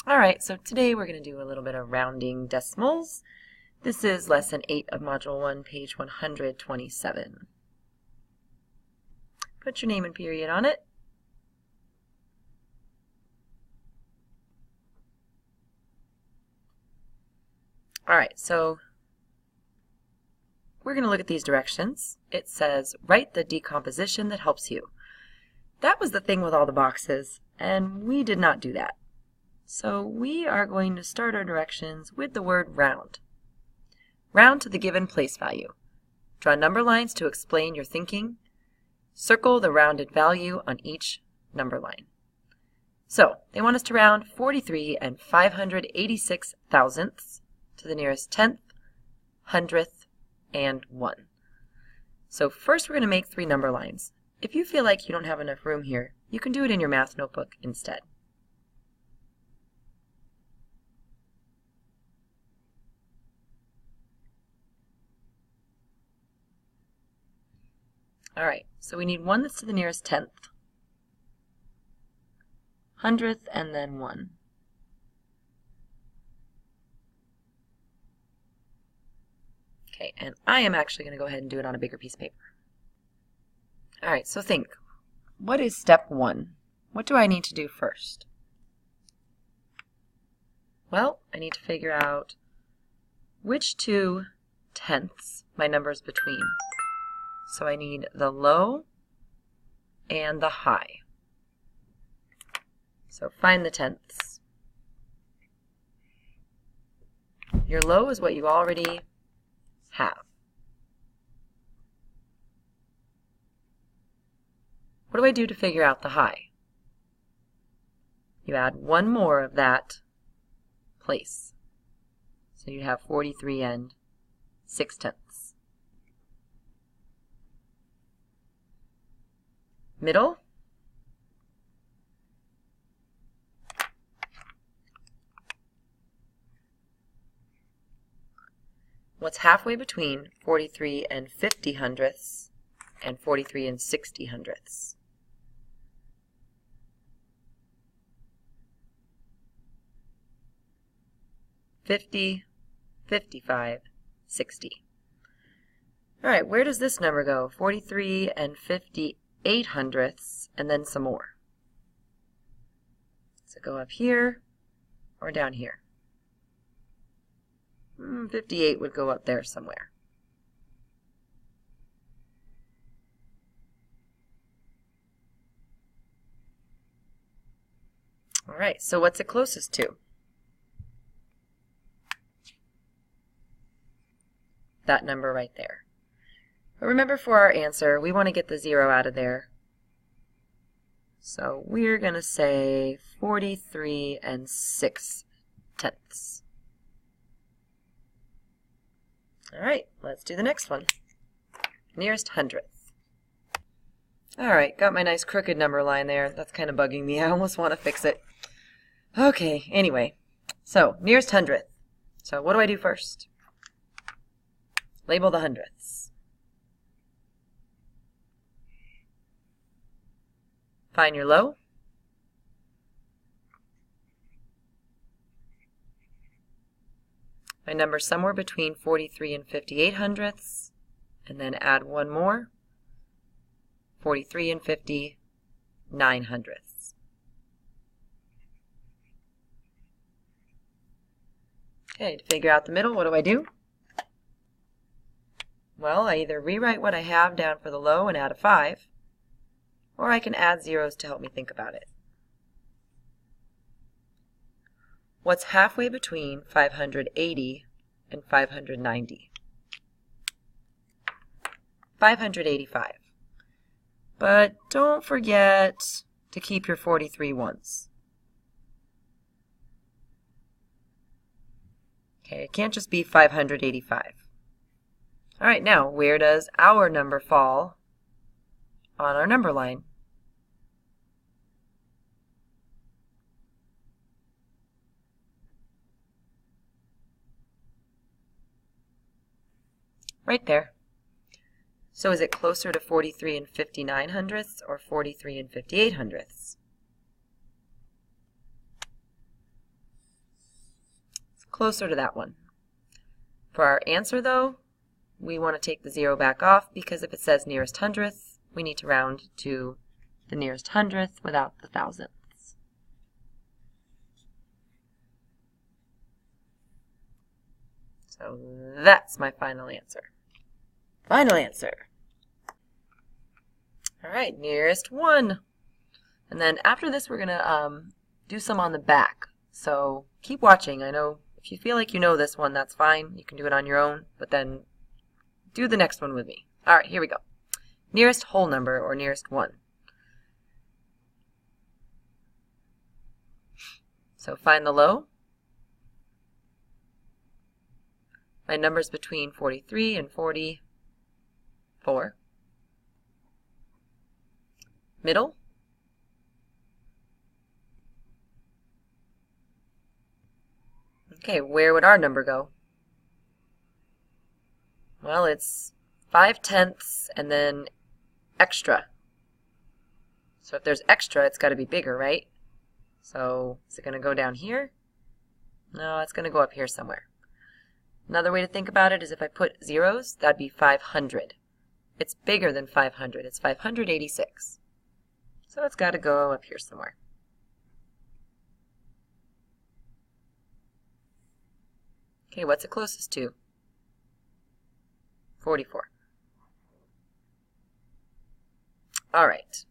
All right, so today we're going to do a little bit of rounding decimals. This is lesson 8 of module 1, page 127. Put your name and period on it. All right, so we're going to look at these directions. It says, write the decomposition that helps you. That was the thing with all the boxes, and we did not do that. So we are going to start our directions with the word round. Round to the given place value. Draw number lines to explain your thinking. Circle the rounded value on each number line. So they want us to round 43 and 586 thousandths to the nearest tenth, hundredth, and 1. So first we're going to make 3 number lines. If you feel like you don't have enough room here, you can do it in your math notebook instead. All right, so we need one that's to the nearest tenth, hundredth, and then 1. Okay, and I am actually going to go ahead and do it on a bigger piece of paper. All right, so think, what is step 1? What do I need to do first? Well, I need to figure out which 2 tenths my number is between. So I need the low and the high. So find the tenths. Your low is what you already have. What do I do to figure out the high? You add one more of that place. So you have 43 and 6 tenths. Middle. What's halfway between 43 and 50 hundredths and 43 and 60 hundredths? 50, 55, 60. All right, where does this number go? 43 and 58 hundredths, and then some more. Does it go up here or down here? 58 would go up there somewhere. All right, so what's it closest to? That number right there. But remember, for our answer, we want to get the 0 out of there. So we're going to say 43 and 6 tenths. All right, let's do the next one. Nearest hundredth. All right, got my nice crooked number line there. That's kind of bugging me. I almost want to fix it. Okay, anyway. So, nearest hundredth. So what do I do first? Label the hundredths. Find your low. My number somewhere between 43 and 58 hundredths, and then add one more, 43 and 59 hundredths. Okay, to figure out the middle, what do I do? Well, I either rewrite what I have down for the low and add a 5, or I can add zeros to help me think about it. What's halfway between 580 and 590? 585. But don't forget to keep your 43 ones. Okay, it can't just be 585. All right, now, where does our number fall on our number line? Right there. So is it closer to 43 and 59 hundredths or 43 and 58 hundredths? closer to that one. For our answer though, we want to take the 0 back off because if it says nearest hundredth, we need to round to the nearest hundredth without the thousandths. So that's my final answer. Final answer. All right, nearest 1. And then after this, we're going to do some on the back. So keep watching. I know if you feel like you know this one, that's fine. You can do it on your own, but then do the next one with me. All right, here we go. Nearest whole number, or nearest 1. So find the low. My number's between 43 and 44. Middle. Okay, where would our number go? Well, it's 5/10 and then extra. So if there's extra, it's got to be bigger, right? So is it going to go down here? No, it's going to go up here somewhere. Another way to think about it is if I put zeros, that'd be 500. It's bigger than 500. It's 586. So it's got to go up here somewhere. Okay, what's it closest to? 44. All right.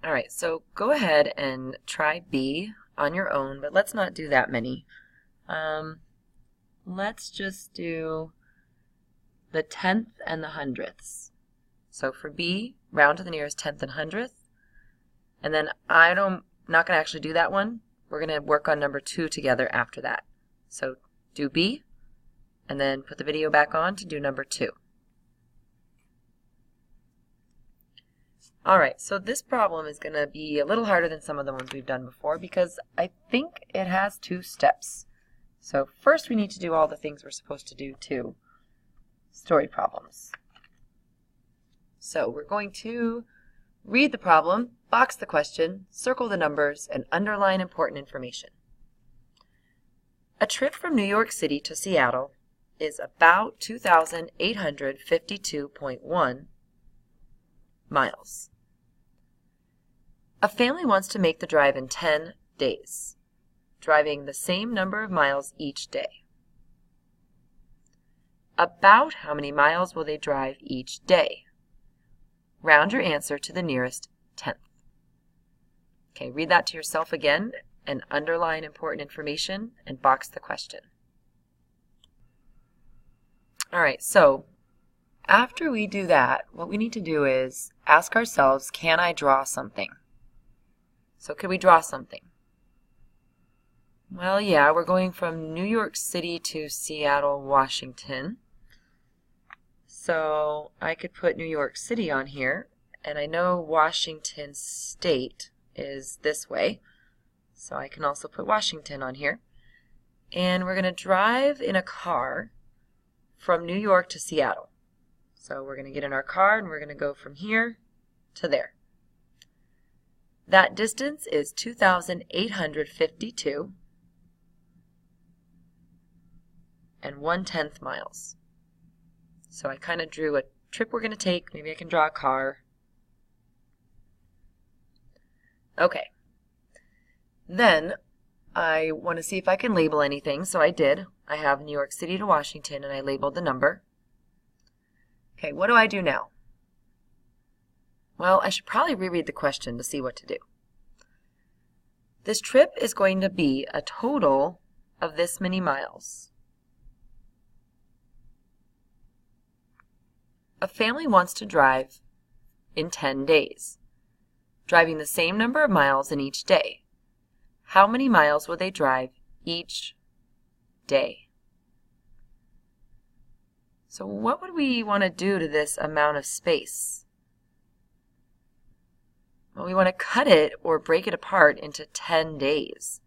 All right, so go ahead and try B on your own, but let's not do that many. Let's just do the 10th and the hundredths. So for B, round to the nearest 10th and hundredth. And then I'm not going to actually do that one. We're going to work on number 2 together after that. So do B, and then put the video back on to do number 2. All right, so this problem is going to be a little harder than some of the ones we've done before because I think it has 2 steps. So first we need to do all the things we're supposed to do to story problems. So we're going to read the problem, box the question, circle the numbers, and underline important information. A trip from New York City to Seattle is about 2,852.1 miles. A family wants to make the drive in 10 days, driving the same number of miles each day. About how many miles will they drive each day? Round your answer to the nearest tenth. Okay, read that to yourself again and underline important information and box the question. All right, so after we do that, what we need to do is ask ourselves, can I draw something? So could we draw something? Well, yeah, we're going from New York City to Seattle, Washington. So I could put New York City on here, and I know Washington State is this way. So I can also put Washington on here. And we're going to drive in a car from New York to Seattle. So we're going to get in our car and we're going to go from here to there. That distance is 2,852 and 1/10 miles. So I kind of drew a trip we're going to take. Maybe I can draw a car. Okay. Then I want to see if I can label anything. So I did. I have New York City to Washington and I labeled the number. Okay, what do I do now? Well, I should probably reread the question to see what to do. This trip is going to be a total of this many miles. A family wants to drive in 10 days, driving the same number of miles in each day. How many miles will they drive each day? So what would we want to do to this amount of space? Well, we want to cut it or break it apart into 10 days.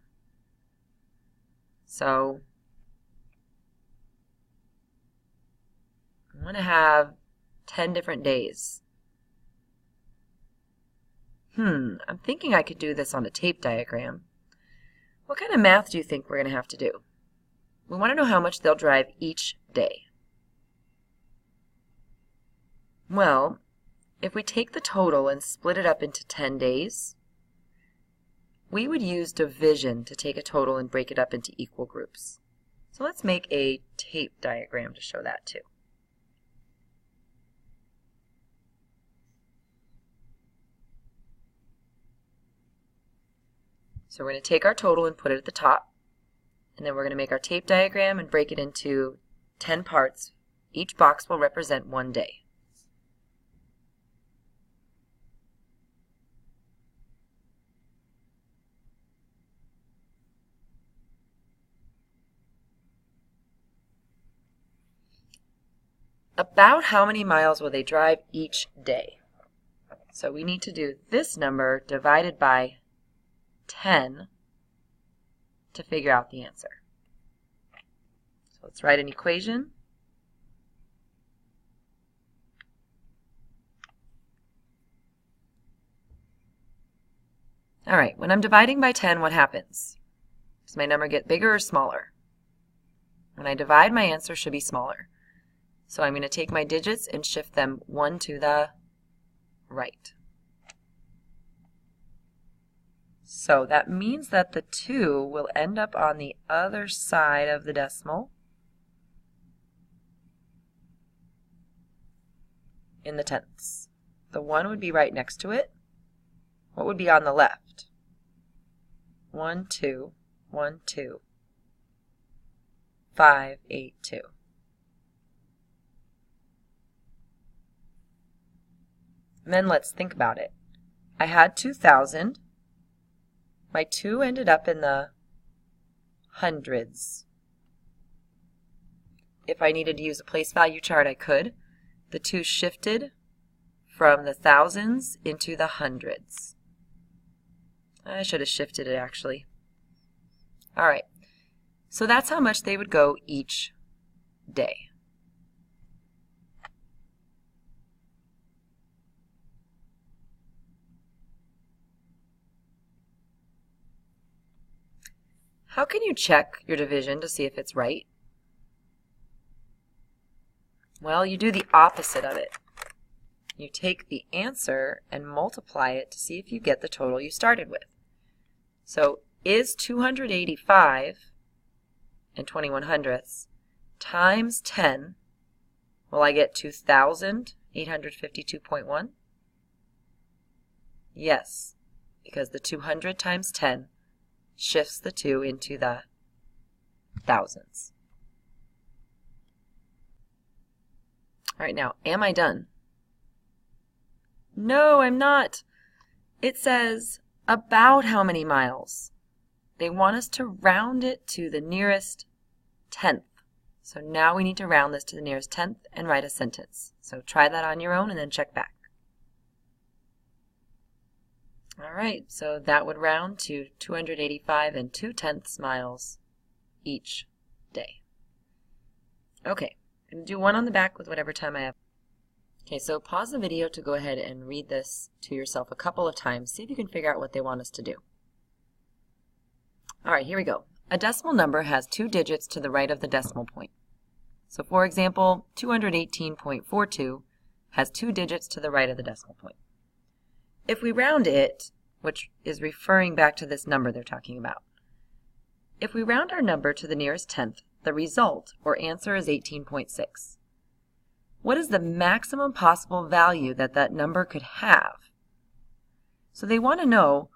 So I want to have 10 different days. I'm thinking I could do this on a tape diagram. What kind of math do you think we're going to have to do? We want to know how much they'll drive each day. Well, if we take the total and split it up into 10 days, we would use division to take a total and break it up into equal groups. So let's make a tape diagram to show that too. So we're going to take our total and put it at the top, and then we're going to make our tape diagram and break it into 10 parts. Each box will represent one day. About how many miles will they drive each day? So we need to do this number divided by 10 to figure out the answer. So let's write an equation. All right, when I'm dividing by 10, what happens? Does my number get bigger or smaller? When I divide, my answer should be smaller. So I'm going to take my digits and shift them one to the right. So that means that the 2 will end up on the other side of the decimal in the tenths. The 1 would be right next to it. What would be on the left? 1, 2, 1, 2, 5, 8, 2. And then let's think about it. I had 2,000. My 2 ended up in the hundreds. If I needed to use a place value chart, I could. The 2 shifted from the thousands into the hundreds. I should have shifted it actually. All right, so that's how much they would go each day. How can you check your division to see if it's right? Well, you do the opposite of it. You take the answer and multiply it to see if you get the total you started with. So is 285 and 21 hundredths times 10, will I get 2,852.1? Yes, because the 200 times 10 shifts the 2 into the thousands. All right, now, am I done? No, I'm not. It says about how many miles. They want us to round it to the nearest tenth. So now we need to round this to the nearest tenth and write a sentence. So try that on your own and then check back. All right, so that would round to 285 and 2/10 miles each day. Okay, I'm going to do one on the back with whatever time I have. Okay, so pause the video to go ahead and read this to yourself a couple of times. See if you can figure out what they want us to do. All right, here we go. A decimal number has 2 digits to the right of the decimal point. So for example, 218.42 has 2 digits to the right of the decimal point. If we round it, which is referring back to this number they're talking about, if we round our number to the nearest tenth, the result, or answer, is 18.6. What is the maximum possible value that that number could have? So they want to know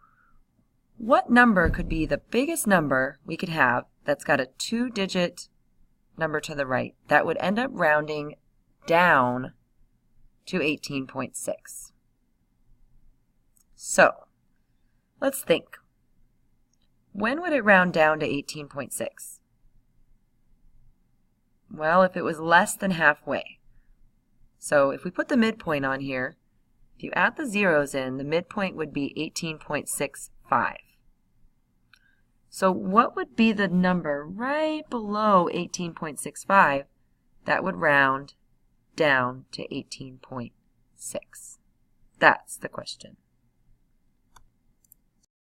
what number could be the biggest number we could have that's got a 2-digit number to the right that would end up rounding down to 18.6. So, let's think. When would it round down to 18.6? Well, if it was less than halfway. So if we put the midpoint on here, if you add the zeros in, the midpoint would be 18.65. So what would be the number right below 18.65 that would round down to 18.6? That's the question.